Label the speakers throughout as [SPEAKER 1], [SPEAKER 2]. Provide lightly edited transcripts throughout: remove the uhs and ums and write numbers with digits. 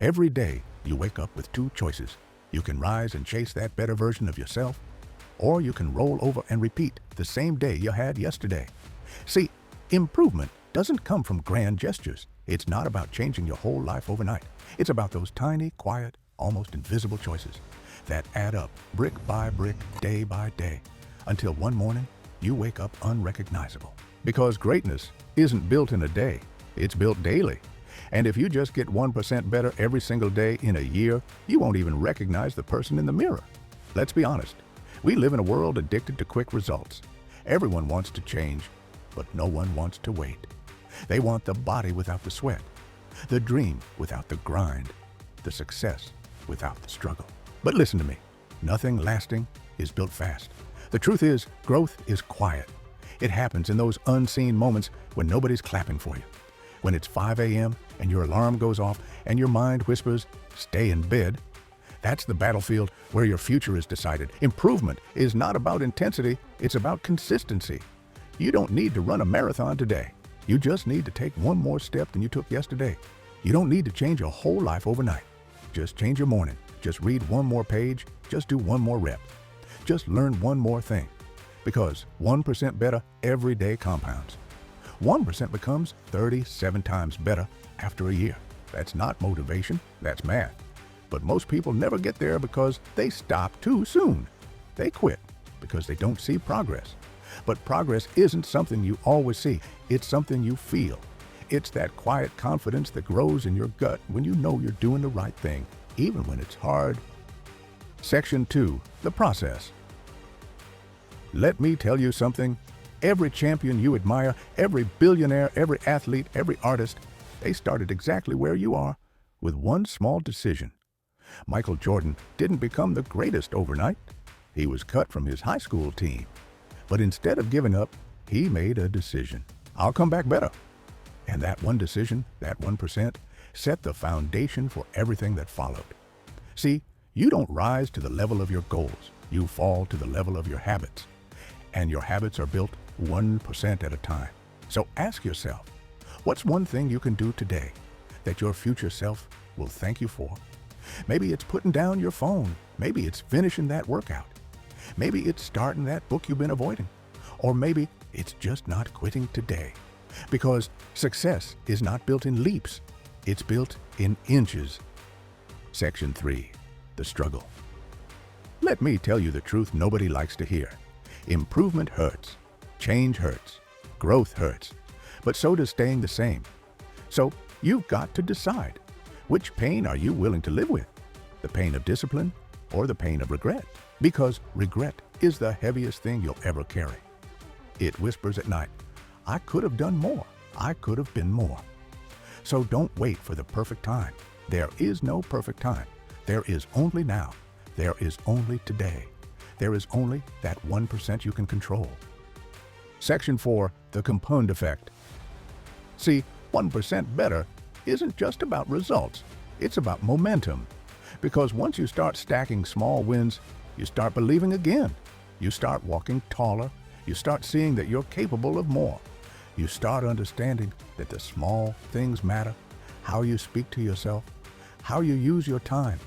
[SPEAKER 1] Every day, you wake up with two choices. You can rise and chase that better version of yourself, or you can roll over and repeat the same day you had yesterday. See, improvement doesn't come from grand gestures. It's not about changing your whole life overnight. It's about those tiny, quiet, almost invisible choices that add up brick by brick, day by day, until one morning you wake up unrecognizable. Because greatness isn't built in a day, it's built daily. And if you just get 1% better every single day in a year, you won't even recognize the person in the mirror. Let's be honest. We live in a world addicted to quick results. Everyone wants to change, but no one wants to wait. They want the body without the sweat, the dream without the grind, the success without the struggle. But listen to me, nothing lasting is built fast. The truth is, growth is quiet. It happens in those unseen moments when nobody's clapping for you. When it's 5 a.m. and your alarm goes off and your mind whispers, "Stay in bed." That's the battlefield where your future is decided. Improvement is not about intensity, it's about consistency. You don't need to run a marathon today. You just need to take one more step than you took yesterday. You don't need to change your whole life overnight. Just change your morning. Just read one more page. Just do one more rep. Just learn one more thing. Because 1% better every day compounds. 1% becomes 37 times better after a year. That's not motivation, that's math. But most people never get there because they stop too soon. They quit because they don't see progress. But progress isn't something you always see, it's something you feel. It's that quiet confidence that grows in your gut when you know you're doing the right thing, even when it's hard. Section 2, the process. Let me tell you something. Every champion you admire, every billionaire, every athlete, every artist, they started exactly where you are with one small decision. Michael Jordan didn't become the greatest overnight. He was cut from his high school team. But instead of giving up, he made a decision. I'll come back better. And that one decision, that 1%, set the foundation for everything that followed. See, you don't rise to the level of your goals. You fall to the level of your habits. And your habits are built 1% at a time. So ask yourself, what's one thing you can do today that your future self will thank you for? Maybe it's putting down your phone. Maybe it's finishing that workout. Maybe it's starting that book you've been avoiding. Or maybe it's just not quitting today. Because success is not built in leaps. It's built in inches. Section 3, the struggle. Let me tell you the truth nobody likes to hear. Improvement hurts. Change hurts. Growth hurts. But so does staying the same. So you've got to decide. Which pain are you willing to live with? The pain of discipline or the pain of regret? Because regret is the heaviest thing you'll ever carry. It whispers at night, I could have done more. I could have been more. So don't wait for the perfect time. There is no perfect time. There is only now. There is only today. There is only that 1% you can control. Section 4, the compound effect. See, 1% better isn't just about results. It's about momentum. Because once you start stacking small wins, you start believing again. You start walking taller. You start seeing that you're capable of more. You start understanding that the small things matter. How you speak to yourself, how you use your time,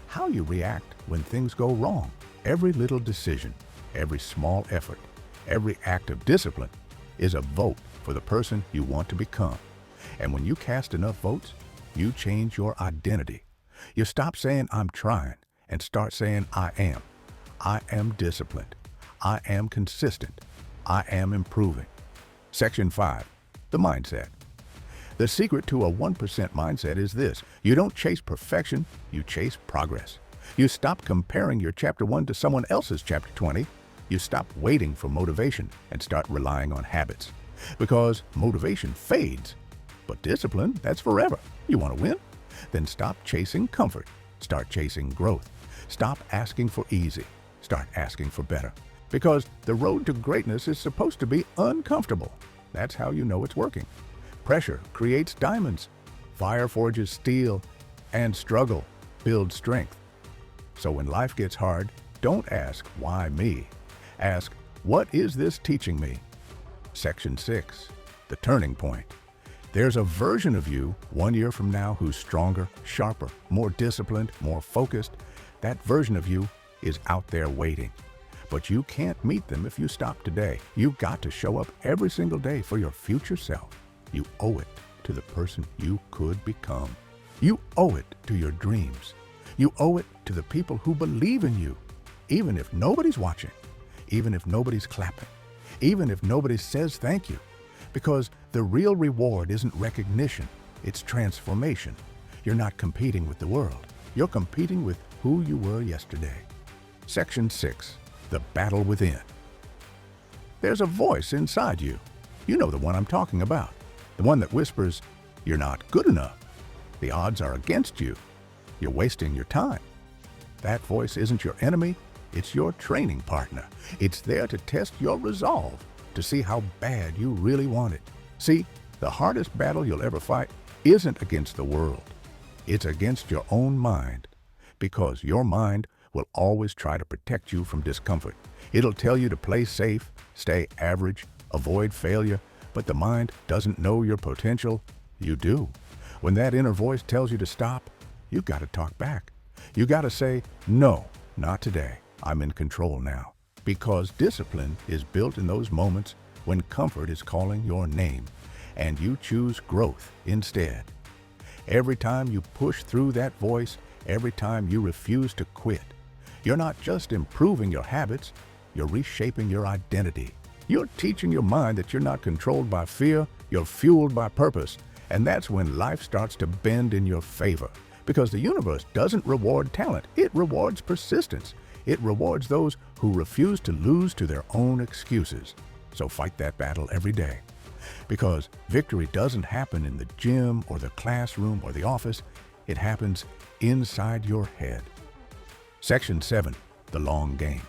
[SPEAKER 1] how you react when things go wrong. Every little decision, every small effort, every act of discipline is a vote for the person you want to become. And when you cast enough votes, you change your identity. You stop saying, I'm trying, and start saying, I am. I am disciplined. I am consistent. I am improving. Section 5, the mindset. The secret to a 1% mindset is this. You don't chase perfection, you chase progress. You stop comparing your chapter 1 to someone else's chapter 20. You stop waiting for motivation and start relying on habits. Because motivation fades, but discipline, that's forever. You want to win? Then stop chasing comfort. Start chasing growth. Stop asking for easy. Start asking for better. Because the road to greatness is supposed to be uncomfortable. That's how you know it's working. Pressure creates diamonds. Fire forges steel. And struggle builds strength. So when life gets hard, don't ask, why me? Ask, what is this teaching me? Section 6, the turning point. There's a version of you 1 year from now who's stronger, sharper, more disciplined, more focused. That version of you is out there waiting. But you can't meet them if you stop today. You've got to show up every single day for your future self. You owe it to the person you could become. You owe it to your dreams. You owe it to the people who believe in you, even if nobody's watching, even if nobody's clapping, even if nobody says thank you. Because the real reward isn't recognition, it's transformation. You're not competing with the world. You're competing with who you were yesterday. Section 6, the battle within. There's a voice inside you. You know the one I'm talking about. The one that whispers, "You're not good enough. The odds are against you. You're wasting your time." That voice isn't your enemy, it's your training partner. It's there to test your resolve, to see how bad you really want it. See, the hardest battle you'll ever fight isn't against the world. It's against your own mind, because your mind will always try to protect you from discomfort. It'll tell you to play safe, stay average, avoid failure, but the mind doesn't know your potential. You do. When that inner voice tells you to stop, you've got to talk back. You got to say, "No, not today. I'm in control now." Because discipline is built in those moments when comfort is calling your name, and you choose growth instead. Every time you push through that voice, every time you refuse to quit, you're not just improving your habits, you're reshaping your identity. You're teaching your mind that you're not controlled by fear, you're fueled by purpose. And that's when life starts to bend in your favor. Because the universe doesn't reward talent, it rewards persistence. It rewards those who refuse to lose to their own excuses. So fight that battle every day. Because victory doesn't happen in the gym or the classroom or the office. It happens inside your head. Section 7, the long game.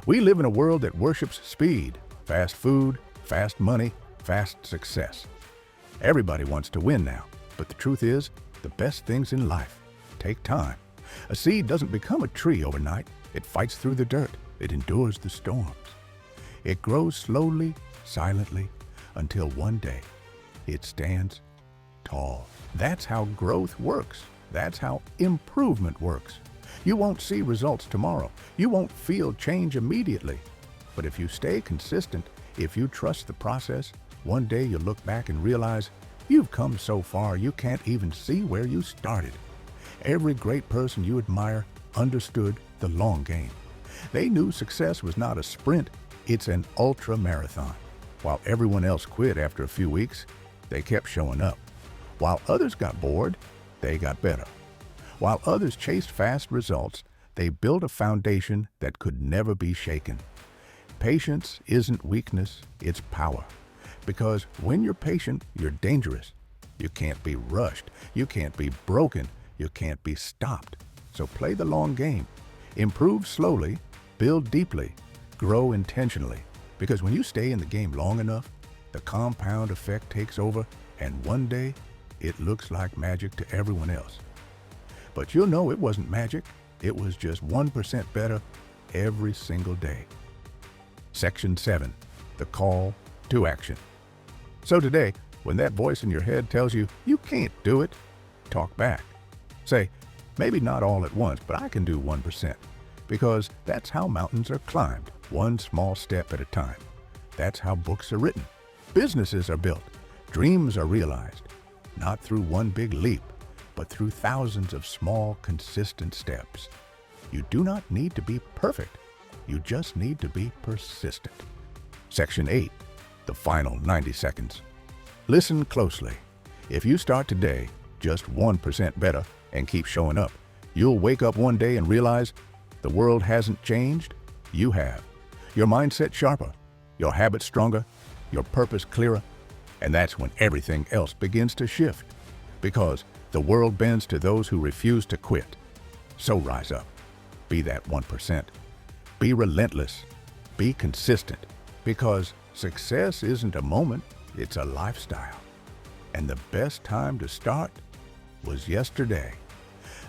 [SPEAKER 1] We live in a world that worships speed, fast food, fast money, fast success. Everybody wants to win now, but the truth is, the best things in life take time. A seed doesn't become a tree overnight. It fights through the dirt. It endures the storms. It grows slowly, silently, until one day it stands tall. That's how growth works. That's how improvement works. You won't see results tomorrow. You won't feel change immediately. But if you stay consistent, if you trust the process, one day you'll look back and realize you've come so far you can't even see where you started. Every great person you admire understood the long game. They knew success was not a sprint, it's an ultra marathon. While everyone else quit after a few weeks, they kept showing up. While others got bored, they got better. While others chased fast results, they built a foundation that could never be shaken. Patience isn't weakness, it's power. Because when you're patient, you're dangerous. You can't be rushed. You can't be broken. You can't be stopped. So play the long game. Improve slowly, build deeply, grow intentionally. Because when you stay in the game long enough, the compound effect takes over, and one day, it looks like magic to everyone else. But you'll know it wasn't magic. It was just 1% better every single day. Section 7, the call to action. So today, when that voice in your head tells you you can't do it, talk back. Say, maybe not all at once, but I can do 1%. Because that's how mountains are climbed, one small step at a time. That's how books are written, businesses are built, dreams are realized. Not through one big leap, but through thousands of small, consistent steps. You do not need to be perfect. You just need to be persistent. Section 8, the final 90 seconds. Listen closely. If you start today just 1% better and keep showing up, you'll wake up one day and realize the world hasn't changed. You have. Your mindset sharper, your habits stronger, your purpose clearer, and that's when everything else begins to shift. Because the world bends to those who refuse to quit. So rise up. Be that 1%. Be relentless. Be consistent. Because success isn't a moment, it's a lifestyle. And the best time to start was yesterday.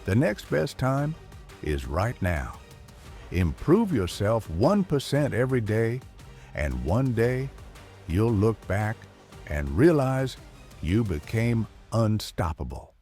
[SPEAKER 1] The next best time is right now. Improve yourself 1% every day, and one day you'll look back and realize You became unstoppable.